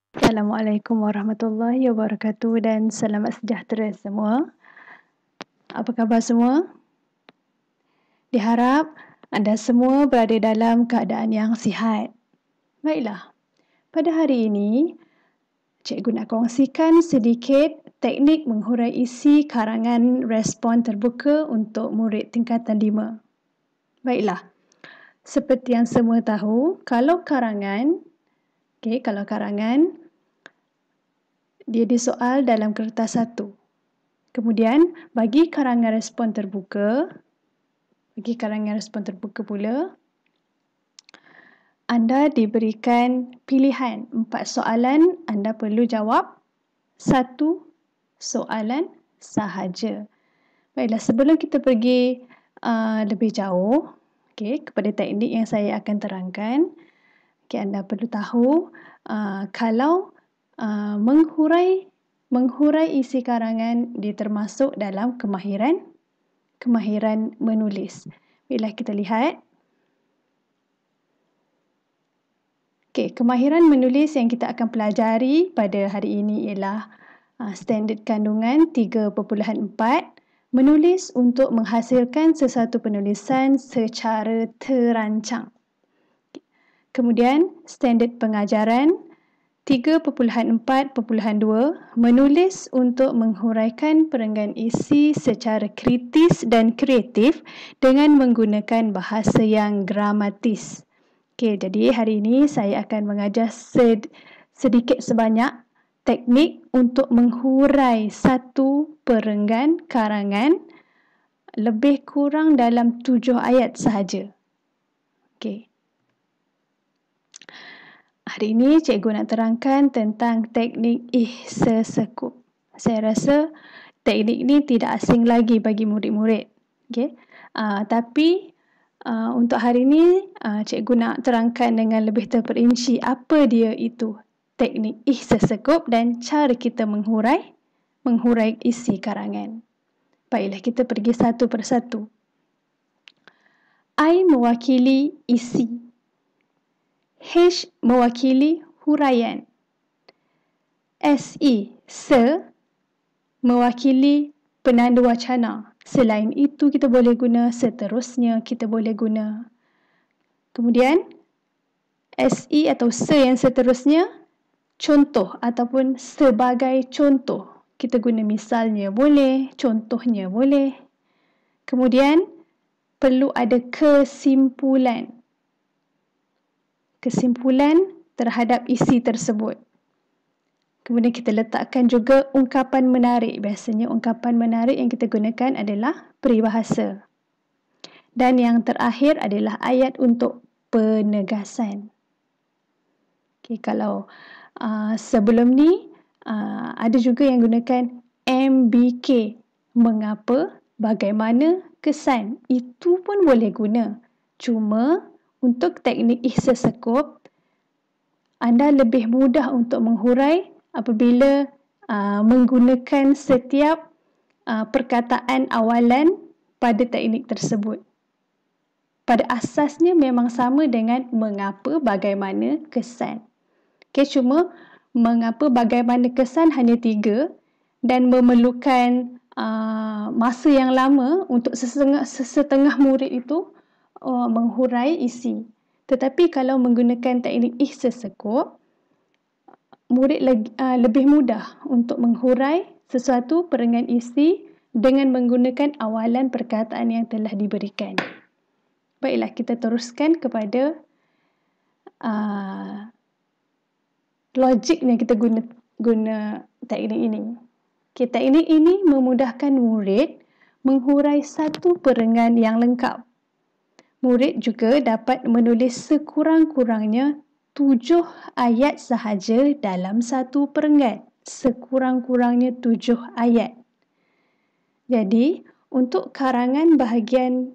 Assalamualaikum warahmatullahi wabarakatuh dan selamat sejahtera semua. Apa khabar semua? Diharap anda semua berada dalam keadaan yang sihat. Baiklah, pada hari ini cikgu nak kongsikan sedikit teknik menghurai isi karangan respon terbuka untuk murid tingkatan 5. Baiklah, seperti yang semua tahu, kalau karangan dia disoal dalam kertas 1. Kemudian bagi karangan respon terbuka pula, anda diberikan pilihan 4 soalan, anda perlu jawab 1 soalan sahaja. Baiklah, sebelum kita pergi lebih jauh kepada teknik yang saya akan terangkan, anda perlu tahu kalau menghurai isi karangan dia termasuk dalam kemahiran menulis. Bila kita lihat, kemahiran menulis yang kita akan pelajari pada hari ini ialah standard kandungan 3.4, menulis untuk menghasilkan sesuatu penulisan secara terancang. Kemudian standard pengajaran 3.4.2, menulis untuk menghuraikan perenggan isi secara kritis dan kreatif dengan menggunakan bahasa yang gramatis. Jadi hari ini saya akan mengajar sedikit sebanyak teknik untuk menghurai satu perenggan karangan lebih kurang dalam 7 ayat sahaja. Hari ini cikgu nak terangkan tentang teknik sesekup. Saya rasa teknik ini tidak asing lagi bagi murid-murid. Tapi untuk hari ini cikgu nak terangkan dengan lebih terperinci apa dia itu teknik sesekup dan cara kita menghurai isi karangan. Baiklah, kita pergi satu persatu. I mewakili isi. H mewakili huraian. Se mewakili penanda wacana. Selain itu kita boleh guna seterusnya, kita boleh guna. Kemudian SE atau se yang seterusnya contoh ataupun sebagai contoh. Kita guna misalnya boleh, contohnya boleh. Kemudian perlu ada kesimpulan terhadap isi tersebut. Kemudian kita letakkan juga ungkapan menarik. Biasanya ungkapan menarik yang kita gunakan adalah peribahasa. Dan yang terakhir adalah ayat untuk penegasan. Kalau sebelum ni ada juga yang gunakan MBK. Mengapa, bagaimana, kesan. Itu pun boleh guna. Cuma untuk teknik sesekup, anda lebih mudah untuk menghurai apabila menggunakan setiap perkataan awalan pada teknik tersebut. Pada asasnya memang sama dengan mengapa, bagaimana, kesan. Cuma mengapa, bagaimana, kesan hanya 3 dan memerlukan masa yang lama untuk sesetengah murid itu menghurai isi. Tetapi kalau menggunakan teknik sesekup, murid lebih mudah untuk menghurai sesuatu perenggan isi dengan menggunakan awalan perkataan yang telah diberikan. Baiklah, kita teruskan kepada logiknya kita guna teknik ini. Teknik ini memudahkan murid menghurai satu perenggan yang lengkap. Murid juga dapat menulis sekurang-kurangnya 7 ayat sahaja dalam satu perenggan. Sekurang-kurangnya 7 ayat. Jadi, untuk karangan bahagian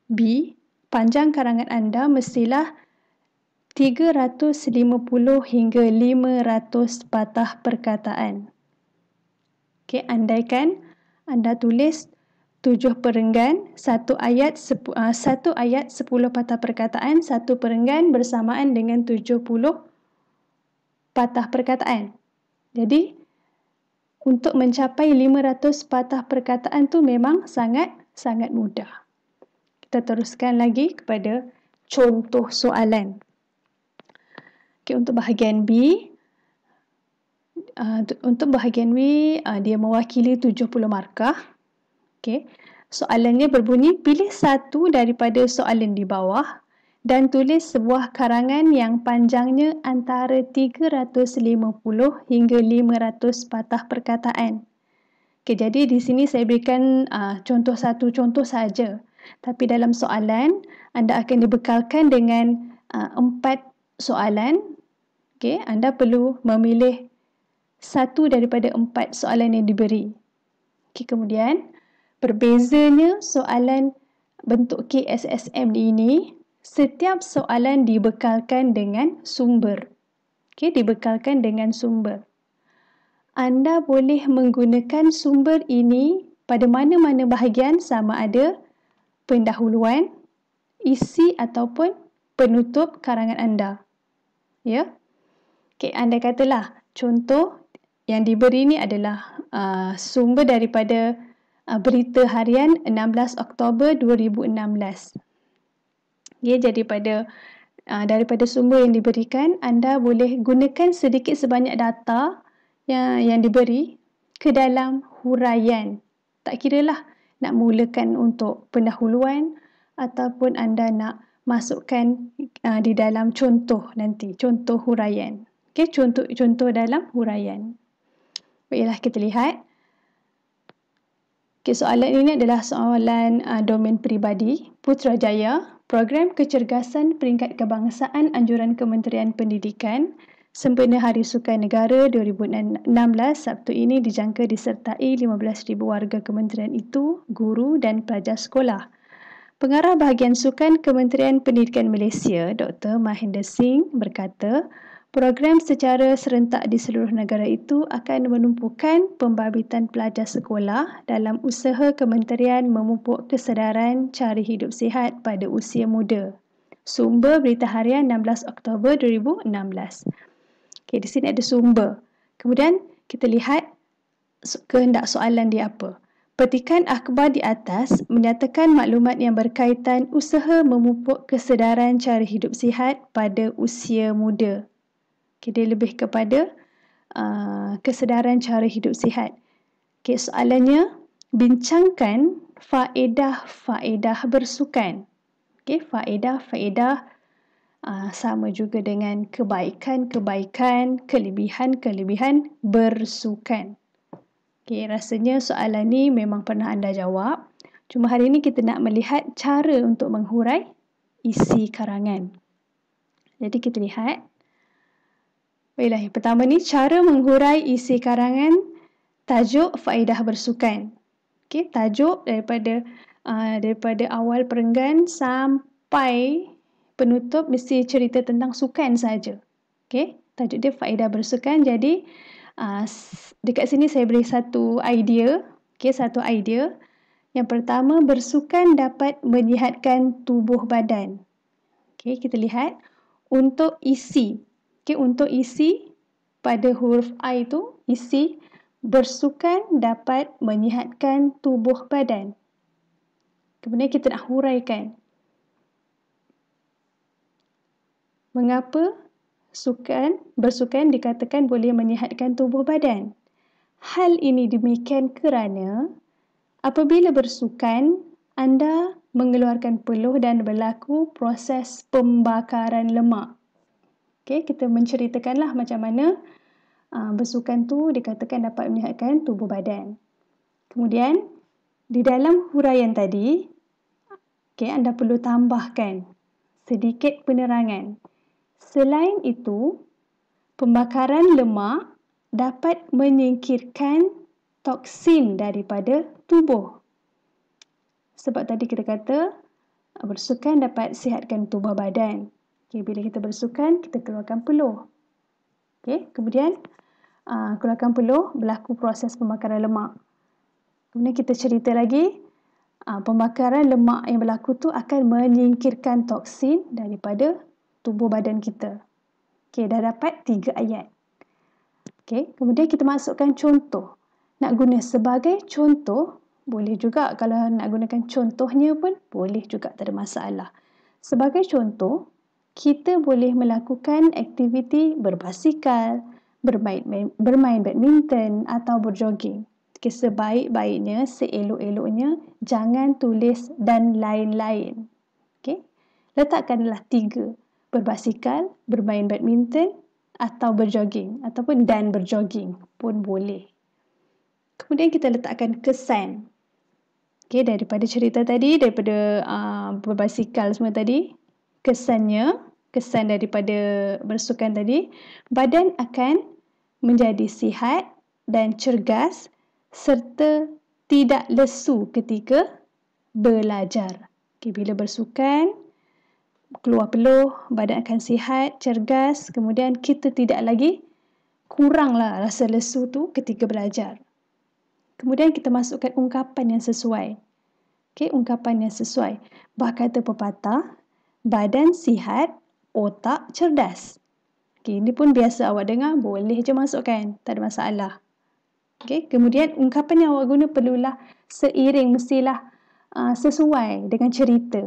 B, panjang karangan anda mestilah 350 hingga 500 patah perkataan. Andaikan anda tulis 7 perenggan, 1 ayat 10 patah perkataan, 1 perenggan bersamaan dengan 70 patah perkataan. Jadi, untuk mencapai 500 patah perkataan tu memang sangat mudah. Kita teruskan lagi kepada contoh soalan. Okay, untuk bahagian B, dia mewakili 70 markah. Okay. Soalannya berbunyi, pilih satu daripada soalan di bawah dan tulis sebuah karangan yang panjangnya antara 350 hingga 500 patah perkataan. Okay, jadi di sini saya berikan satu contoh saja. Tapi dalam soalan, anda akan dibekalkan dengan 4 soalan. Okay, anda perlu memilih satu daripada 4 soalan yang diberi. Okay, kemudian, berbezanya soalan bentuk KSSM ini, setiap soalan dibekalkan dengan sumber. Okay, dibekalkan dengan sumber. Anda boleh menggunakan sumber ini pada mana-mana bahagian, sama ada pendahuluan, isi ataupun penutup karangan anda. Ya. Okay, anda katalah contoh yang diberi ini adalah sumber daripada berita harian 16 Oktober 2016. Okay, jadi daripada sumber yang diberikan, anda boleh gunakan sedikit sebanyak data yang diberi ke dalam huraian. Tak kiralah nak mulakan untuk pendahuluan ataupun anda nak masukkan di dalam contoh nanti, contoh huraian. Okay, contoh dalam huraian. Baiklah, kita lihat. Okay, soalan ini adalah soalan domain peribadi. Putrajaya, Program Kecergasan Peringkat Kebangsaan Anjuran Kementerian Pendidikan, sempena Hari Sukan Negara 2016, Sabtu ini dijangka disertai 15,000 warga kementerian itu, guru dan pelajar sekolah. Pengarah Bahagian Sukan Kementerian Pendidikan Malaysia, Dr. Mahinder Singh berkata, program secara serentak di seluruh negara itu akan menumpukan pembabit pelajar sekolah dalam usaha kementerian memupuk kesedaran cara hidup sihat pada usia muda. Sumber Berita Harian 16 Oktober 2016. Okay, di sini ada sumber. Kemudian kita lihat kehendak soalan dia apa. Petikan akhbar di atas menyatakan maklumat yang berkaitan usaha memupuk kesedaran cara hidup sihat pada usia muda. Okay, dia lebih kepada kesedaran cara hidup sihat. Okay, soalannya, bincangkan faedah-faedah bersukan. Okay, faedah-faedah sama juga dengan kebaikan-kebaikan, kelebihan-kelebihan bersukan. Okay, rasanya soalan ni memang pernah anda jawab. Cuma hari ini kita nak melihat cara untuk menghurai isi karangan. Jadi kita lihat. Baiklah, yang pertama ni cara menghurai isi karangan tajuk faedah bersukan. Okay, tajuk daripada awal perenggan sampai penutup mesti cerita tentang sukan saja. Okay, tajuk dia faedah bersukan. Jadi dekat sini saya beri satu idea. Okay, satu idea. Yang pertama, bersukan dapat menyihatkan tubuh badan. Okay, kita lihat untuk isi. Okay, untuk isi pada huruf I itu, isi bersukan dapat menyihatkan tubuh badan. Kemudian kita nak huraikan. Mengapa bersukan dikatakan boleh menyihatkan tubuh badan? Hal ini demikian kerana apabila bersukan, anda mengeluarkan peluh dan berlaku proses pembakaran lemak. Okay, kita menceritakanlah macam mana bersukan tu dikatakan dapat menyihatkan tubuh badan. Kemudian, di dalam huraian tadi, okay, anda perlu tambahkan sedikit penerangan. Selain itu, pembakaran lemak dapat menyingkirkan toksin daripada tubuh. Sebab tadi kita kata bersukan dapat sihatkan tubuh badan. Okay, bila kita bersukan, kita keluarkan peluh. Okay, kemudian keluarkan peluh, berlaku proses pembakaran lemak. Kemudian kita cerita lagi, pembakaran lemak yang berlaku tu akan menyingkirkan toksin daripada tubuh badan kita. Okay, dah dapat 3 ayat. Okey, kemudian kita masukkan contoh. Nak guna sebagai contoh, boleh juga. Kalau nak gunakan contohnya pun boleh juga, tak ada masalah. Sebagai contoh, kita boleh melakukan aktiviti berbasikal, bermain badminton atau berjoging. Sebaik-baiknya, seelok-eloknya, jangan tulis dan lain-lain. Okay? Letakkanlah 3. Berbasikal, bermain badminton atau berjoging. Ataupun dan berjoging pun boleh. Kemudian kita letakkan kesan. Okay, daripada cerita tadi, daripada berbasikal semua tadi, kesan daripada bersukan tadi, badan akan menjadi sihat dan cergas serta tidak lesu ketika belajar. Okay, bila bersukan, keluar peluh, badan akan sihat, cergas, kemudian kita tidak lagi kuranglah rasa lesu tu ketika belajar. Kemudian kita masukkan ungkapan yang sesuai. Okay, ungkapan yang sesuai. Berkata pepatah, badan sihat, otak cerdas. Okay, ini pun biasa awak dengar, boleh je masukkan, tak ada masalah. Okay, kemudian ungkapan yang awak guna perlulah seiring, mestilah sesuai dengan cerita.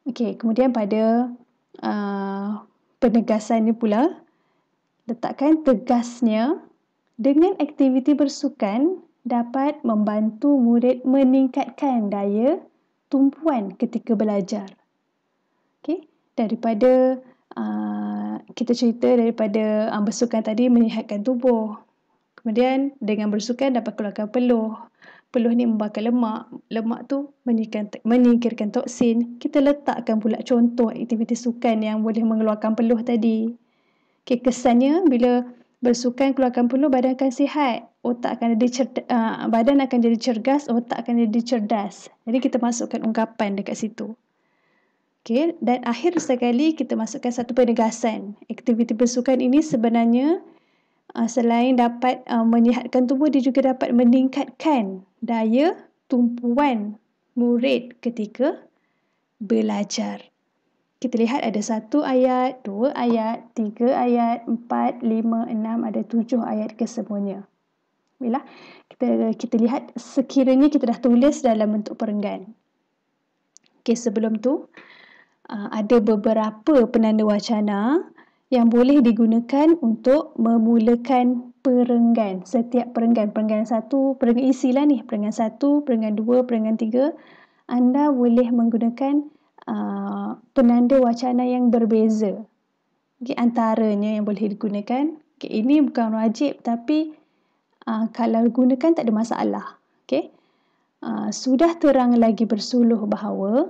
Okay, kemudian pada penegasannya pula, letakkan tegasnya, dengan aktiviti bersukan dapat membantu murid meningkatkan daya tumpuan ketika belajar. Okay, daripada kita cerita daripada bersukan tadi menyihatkan tubuh. Kemudian dengan bersukan dapat keluarkan peluh. Peluh ni membakar lemak. Lemak tu menyingkirkan toksin. Kita letakkan pula contoh aktiviti sukan yang boleh mengeluarkan peluh tadi. Okay, kesannya bila bersukan keluarkan peluh, badan akan sihat. Badan akan jadi cergas, otak akan jadi cerdas. Jadi kita masukkan ungkapan dekat situ. Okay, dan akhir sekali kita masukkan satu penegasan. Aktiviti bersukan ini sebenarnya selain dapat menyihatkan tubuh, dia juga dapat meningkatkan daya tumpuan murid ketika belajar. Kita lihat ada 1 ayat, 2 ayat, 3 ayat, 4, 5, 6, ada 7 ayat kesemuanya. Bila kita lihat sekiranya kita dah tulis dalam bentuk perenggan. Okay, sebelum tu ada beberapa penanda wacana yang boleh digunakan untuk memulakan perenggan. Setiap perenggan 1, perenggan isilah ni, perenggan 1, perenggan 2, perenggan 3, anda boleh menggunakan penanda wacana yang berbeza. Okay, antaranya yang boleh digunakan. Okay, ini bukan wajib, tapi kalau gunakan tak ada masalah. Okay. Sudah terang lagi bersuluh bahawa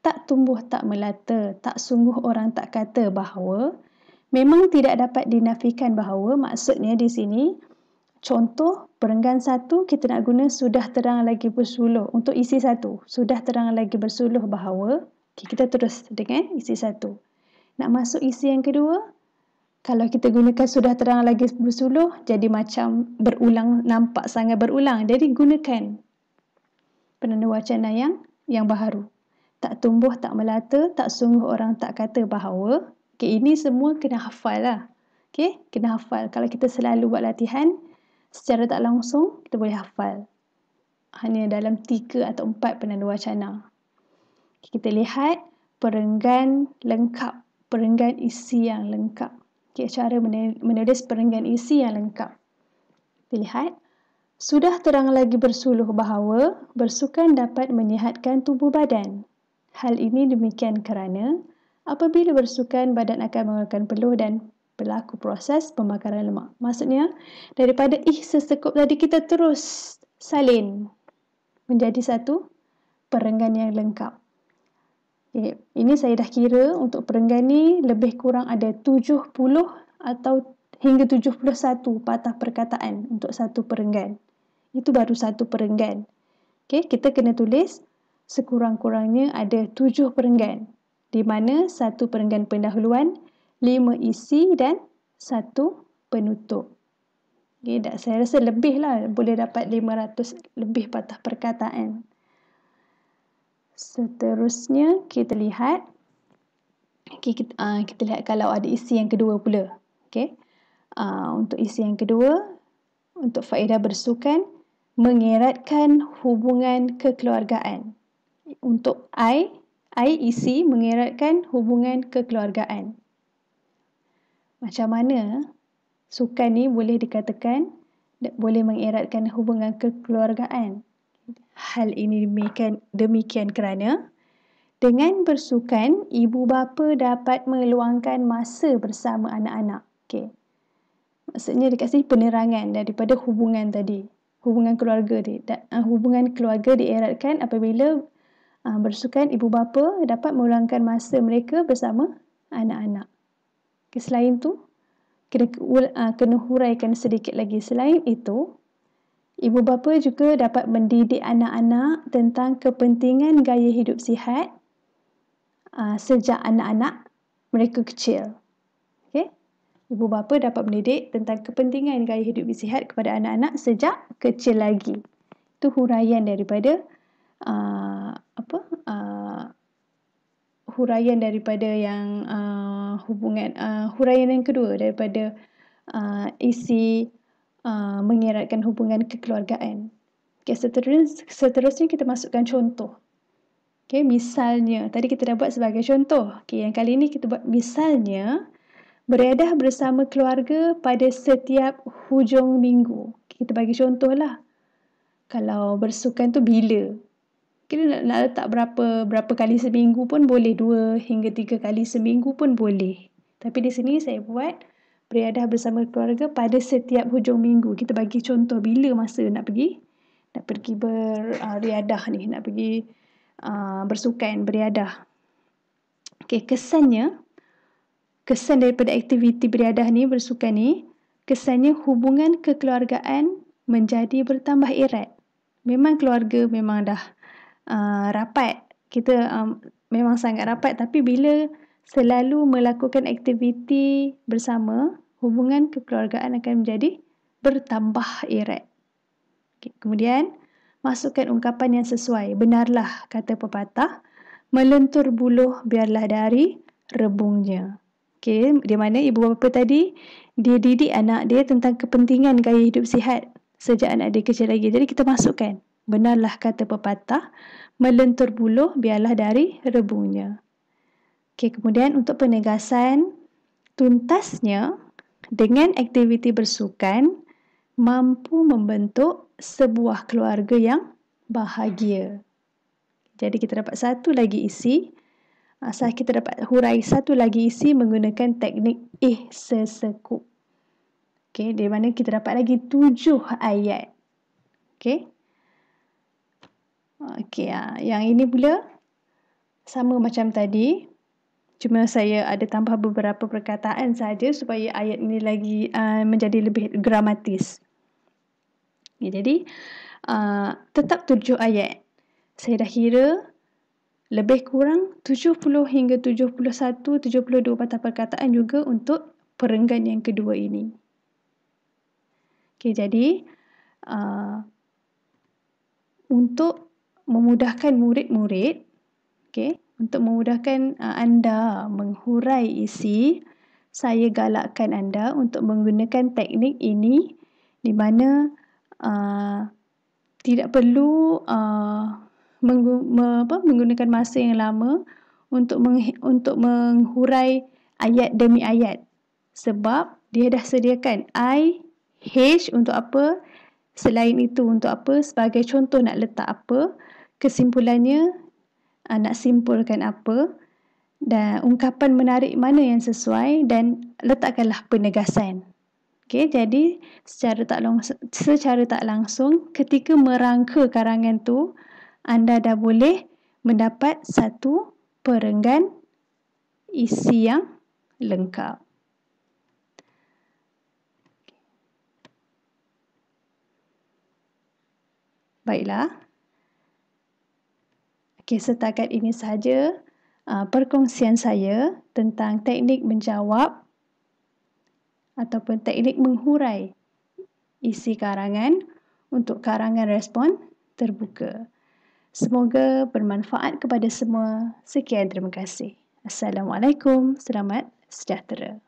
tak tumbuh tak melata, tak sungguh orang tak kata bahawa, memang tidak dapat dinafikan bahawa, maksudnya di sini contoh perenggan 1 kita nak guna sudah terang lagi bersuluh untuk isi 1. Sudah terang lagi bersuluh bahawa, okay, kita terus dengan isi 1. Nak masuk isi yang kedua, kalau kita gunakan sudah terang lagi bersuluh, jadi macam berulang, nampak sangat berulang. Jadi gunakan penanda wacana yang baharu. Tak tumbuh tak melata, tak sungguh orang tak kata bahawa. Okay, ini semua kena hafal lah. Okay, kena hafal. Kalau kita selalu buat latihan, secara tak langsung kita boleh hafal. Hanya dalam 3 atau 4 penanda wacana. Kita lihat perenggan lengkap, perenggan isi yang lengkap. Okay, cara menulis perenggan isi yang lengkap. Kita lihat, sudah terang lagi bersuluh bahawa bersukan dapat menyihatkan tubuh badan. Hal ini demikian kerana apabila bersukan, badan akan mengeluarkan peluh dan berlaku proses pembakaran lemak. Maksudnya, daripada sesekup tadi kita terus salin menjadi satu perenggan yang lengkap. Okay, ini saya dah kira untuk perenggan ni lebih kurang ada 70 atau hingga 71 patah perkataan untuk satu perenggan. Itu baru satu perenggan. Okay, kita kena tulis sekurang-kurangnya ada 7 perenggan, di mana 1 perenggan pendahuluan, 5 isi dan 1 penutup. Okay, saya rasa lebih lah, boleh dapat 500 lebih patah perkataan. Seterusnya kita lihat, okay, kita lihat kalau ada isi yang kedua pula. Okay. Untuk isi yang kedua, untuk faedah bersukan, mengeratkan hubungan kekeluargaan. Untuk I isi mengeratkan hubungan kekeluargaan. Macam mana sukan ni boleh dikatakan boleh mengeratkan hubungan kekeluargaan? Hal ini demikian kerana dengan bersukan, ibu bapa dapat meluangkan masa bersama anak-anak. Okey. Maksudnya dia kasi penerangan daripada hubungan tadi. Hubungan keluarga hubungan keluarga dieratkan apabila bersukan, ibu bapa dapat meluangkan masa mereka bersama anak-anak. Okay, selain tu, kena huraikan sedikit lagi. Selain itu, ibu bapa juga dapat mendidik anak-anak tentang kepentingan gaya hidup sihat sejak anak-anak mereka kecil. Okay? Ibu bapa dapat mendidik tentang kepentingan gaya hidup sihat kepada anak-anak sejak kecil lagi. Itu huraian daripada huraian daripada yang huraian yang kedua daripada isi mengeratkan hubungan kekeluargaan. Okay, seterusnya kita masukkan contoh. Okay, misalnya, tadi kita dah buat sebagai contoh. Okay, yang kali ini kita buat misalnya, beredah bersama keluarga pada setiap hujung minggu. Kita bagi contoh lah. Kalau bersukan tu bila? Kita nak letak berapa kali seminggu pun boleh. 2 hingga 3 kali seminggu pun boleh. Tapi di sini saya buat beredah bersama keluarga pada setiap hujung minggu. Kita bagi contoh bila masa nak pergi beriadah ni, nak pergi bersukan, beriadah. Okay, kesan daripada aktiviti beriadah ni, bersukan ni, kesannya hubungan kekeluargaan menjadi bertambah erat. Memang keluarga memang dah rapat. Kita memang sangat rapat, tapi bila selalu melakukan aktiviti bersama, hubungan kekeluargaan akan menjadi bertambah erat. Okay. Kemudian, masukkan ungkapan yang sesuai. Benarlah, kata pepatah, melentur buluh biarlah dari rebungnya. Okay. Di mana ibu bapa tadi, dia didik anak dia tentang kepentingan gaya hidup sihat sejak anak dia kecil lagi. Jadi kita masukkan. Benarlah, kata pepatah, melentur buluh biarlah dari rebungnya. Okay, kemudian untuk penegasan, tuntasnya dengan aktiviti bersukan mampu membentuk sebuah keluarga yang bahagia. Jadi kita dapat satu lagi isi. Kita dapat hurai satu lagi isi menggunakan teknik sesekup. Okay, di mana kita dapat lagi 7 ayat. Okay. Okey, yang ini pula sama macam tadi. Cuma saya ada tambah beberapa perkataan saja supaya ayat ini lagi menjadi lebih gramatis. Okay, jadi tetap 7 ayat. Saya dah kira lebih kurang 70 hingga 71, 72 patah perkataan juga untuk perenggan yang kedua ini. Okay, jadi untuk memudahkan murid-murid, untuk memudahkan anda menghurai isi, saya galakkan anda untuk menggunakan teknik ini di mana tidak perlu menggunakan masa yang lama untuk menghurai ayat demi ayat. Sebab dia dah sediakan I, H untuk apa, selain itu untuk apa, sebagai contoh nak letak apa, kesimpulannya nak simpulkan apa, dan ungkapan menarik mana yang sesuai, dan letakkanlah penegasan. Okay, jadi secara tak langsung ketika merangka karangan tu, anda dah boleh mendapat satu perenggan isi yang lengkap. Baiklah. Okay, setakat ini sahaja perkongsian saya tentang teknik menjawab ataupun teknik menghurai isi karangan untuk karangan respon terbuka. Semoga bermanfaat kepada semua. Sekian, terima kasih. Assalamualaikum. Selamat sejahtera.